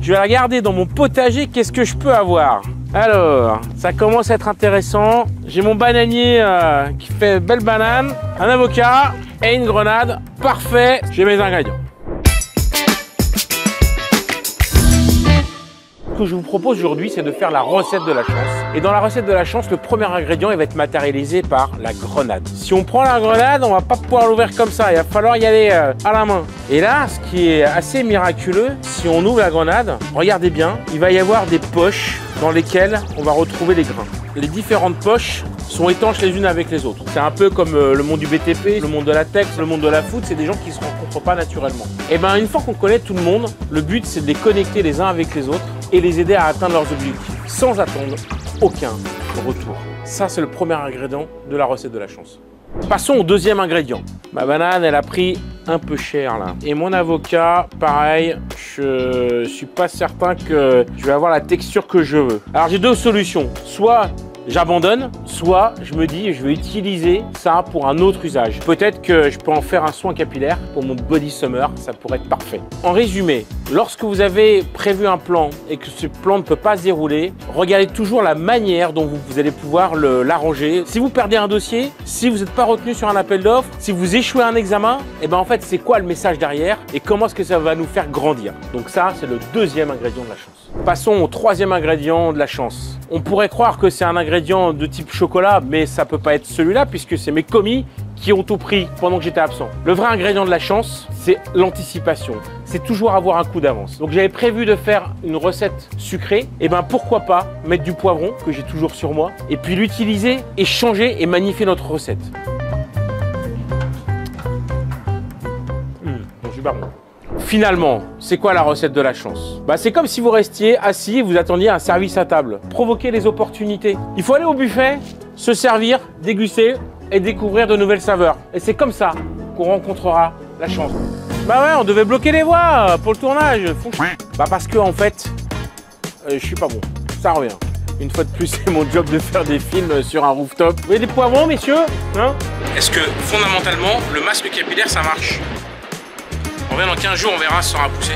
Je vais la garder dans mon potager, qu'est-ce que je peux avoir? Alors, ça commence à être intéressant. J'ai mon bananier qui fait belle banane, un avocat et une grenade. Parfait, j'ai mes ingrédients. Ce que je vous propose aujourd'hui, c'est de faire la recette de la chance. Et dans la recette de la chance, le premier ingrédient, il va être matérialisé par la grenade. Si on prend la grenade, on va pas pouvoir l'ouvrir comme ça. Il va falloir y aller à la main. Et là, ce qui est assez miraculeux, si on ouvre la grenade, regardez bien, il va y avoir des poches dans lesquelles on va retrouver les grains. Les différentes poches sont étanches les unes avec les autres. C'est un peu comme le monde du BTP, le monde de la tech, le monde de la foot, c'est des gens qui ne se rencontrent pas naturellement. Et bien une fois qu'on connaît tout le monde, le but c'est de les connecter les uns avec les autres et les aider à atteindre leurs objectifs sans attendre aucun retour. Ça c'est le premier ingrédient de la recette de la chance. Passons au deuxième ingrédient. Ma banane, elle a pris un peu cher là. Et mon avocat, pareil, je suis pas certain que je vais avoir la texture que je veux. Alors j'ai deux solutions. Soit j'abandonne, soit je me dis je vais utiliser ça pour un autre usage. Peut-être que je peux en faire un soin capillaire pour mon body summer, ça pourrait être parfait. En résumé, lorsque vous avez prévu un plan et que ce plan ne peut pas se dérouler, regardez toujours la manière dont vous allez pouvoir l'arranger. Si vous perdez un dossier, si vous n'êtes pas retenu sur un appel d'offres, si vous échouez un examen, et ben en fait c'est quoi le message derrière et comment est-ce que ça va nous faire grandir. Donc ça c'est le deuxième ingrédient de la chance. Passons au troisième ingrédient de la chance. On pourrait croire que c'est un ingrédient de type chocolat, mais ça peut pas être celui-là puisque c'est mes commis qui ont tout pris pendant que j'étais absent. Le vrai ingrédient de la chance, c'est l'anticipation. C'est toujours avoir un coup d'avance. Donc j'avais prévu de faire une recette sucrée, et ben pourquoi pas mettre du poivron, que j'ai toujours sur moi, et puis l'utiliser et changer et magnifier notre recette. Super bon. Finalement, c'est quoi la recette de la chance? C'est comme si vous restiez assis et vous attendiez un service à table. Provoquez les opportunités. Il faut aller au buffet, se servir, déguster et découvrir de nouvelles saveurs. Et c'est comme ça qu'on rencontrera la chance. Ouais, on devait bloquer les voies pour le tournage. Parce que en fait, je suis pas bon. Ça revient. Une fois de plus, c'est mon job de faire des films sur un rooftop. Vous voyez des poivrons, messieurs, hein? Est-ce que fondamentalement, le masque capillaire, ça marche? On revient dans 15 jours, on verra si ça aura poussé.